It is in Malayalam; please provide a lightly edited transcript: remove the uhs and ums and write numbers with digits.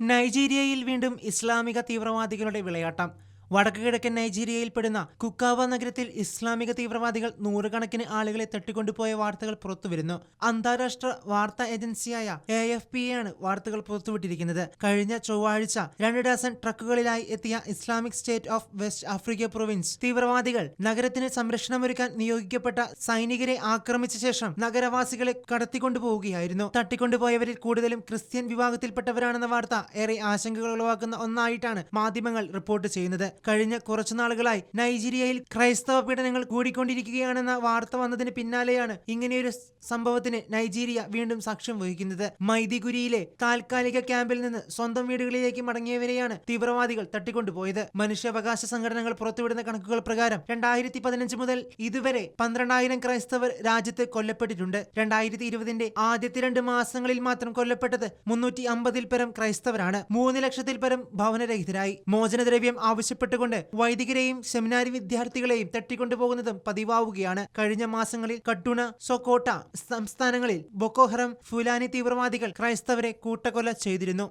നൈജീരിയയിൽ വീണ്ടും ഇസ്ലാമിക തീവ്രവാദികളുടെ വിളയാട്ടം. വടക്കു കിഴക്കൻ നൈജീരിയയിൽപ്പെടുന്ന കുക്കാവ നഗരത്തിൽ ഇസ്ലാമിക തീവ്രവാദികൾ നൂറുകണക്കിന് ആളുകളെ തട്ടിക്കൊണ്ടുപോയ വാർത്തകൾ പുറത്തുവരുന്നു. അന്താരാഷ്ട്ര വാർത്താ ഏജൻസിയായ AFP യാണ് വാർത്തകൾ പുറത്തുവിട്ടിരിക്കുന്നത്. കഴിഞ്ഞ ചൊവ്വാഴ്ച 2 ഡസൻ ട്രക്കുകളിലായി എത്തിയ Islamic state of west Africa province തീവ്രവാദികൾ നഗരത്തിന് സംരക്ഷണമൊരുക്കാൻ നിയോഗിക്കപ്പെട്ട സൈനികരെ ആക്രമിച്ച ശേഷം നഗരവാസികളെ കടത്തിക്കൊണ്ടുപോവുകയായിരുന്നു. തട്ടിക്കൊണ്ടുപോയവരിൽ കൂടുതലും ക്രിസ്ത്യൻ വിഭാഗത്തിൽപ്പെട്ടവരാണെന്ന വാർത്ത ഏറെ ആശങ്കകൾ ഉളവാക്കുന്ന ഒന്നായിട്ടാണ് മാധ്യമങ്ങൾ റിപ്പോർട്ട് ചെയ്യുന്നത്. കഴിഞ്ഞ കുറച്ചു നാളുകളായി നൈജീരിയയിൽ ക്രൈസ്തവ പീഡനങ്ങൾ കൂടിക്കൊണ്ടിരിക്കുകയാണെന്ന വാർത്ത വന്നതിന് പിന്നാലെയാണ് ഇങ്ങനെയൊരു സംഭവത്തിന് നൈജീരിയ വീണ്ടും സാക്ഷ്യം വഹിക്കുന്നത്. മൈദിഗുരിയിലെ താൽക്കാലിക ക്യാമ്പിൽ നിന്ന് സ്വന്തം വീടുകളിലേക്ക് മടങ്ങിയവരെയാണ് തീവ്രവാദികൾ തട്ടിക്കൊണ്ടുപോയത്. മനുഷ്യാവകാശ സംഘടനകൾ പുറത്തുവിടുന്ന കണക്കുകൾ പ്രകാരം 2015 മുതൽ ഇതുവരെ 12,000 ക്രൈസ്തവർ രാജ്യത്ത് കൊല്ലപ്പെട്ടിട്ടുണ്ട്. 2020 ആദ്യത്തെ 2 മാസങ്ങളിൽ മാത്രം കൊല്ലപ്പെട്ടത് 350-ൽ പരം ക്രൈസ്തവരാണ്. 3 ലക്ഷത്തിൽ പരം ഭവനരഹിതരായി. മോചനദ്രവ്യം ആവശ്യപ്പെട്ടുകൊണ്ട് വൈദികരെയും സെമിനാരി വിദ്യാർത്ഥികളെയും തട്ടിക്കൊണ്ടുപോകുന്നതും പതിവാവുകയാണ്. കഴിഞ്ഞ മാസങ്ങളിൽ കട്ടുണ, സൊക്കോട്ട സംസ്ഥാനങ്ങളിൽ ബൊക്കോ ഹറം, ഫുലാനി തീവ്രവാദികൾ ക്രൈസ്തവരെ കൂട്ടക്കൊല ചെയ്തിരുന്നു.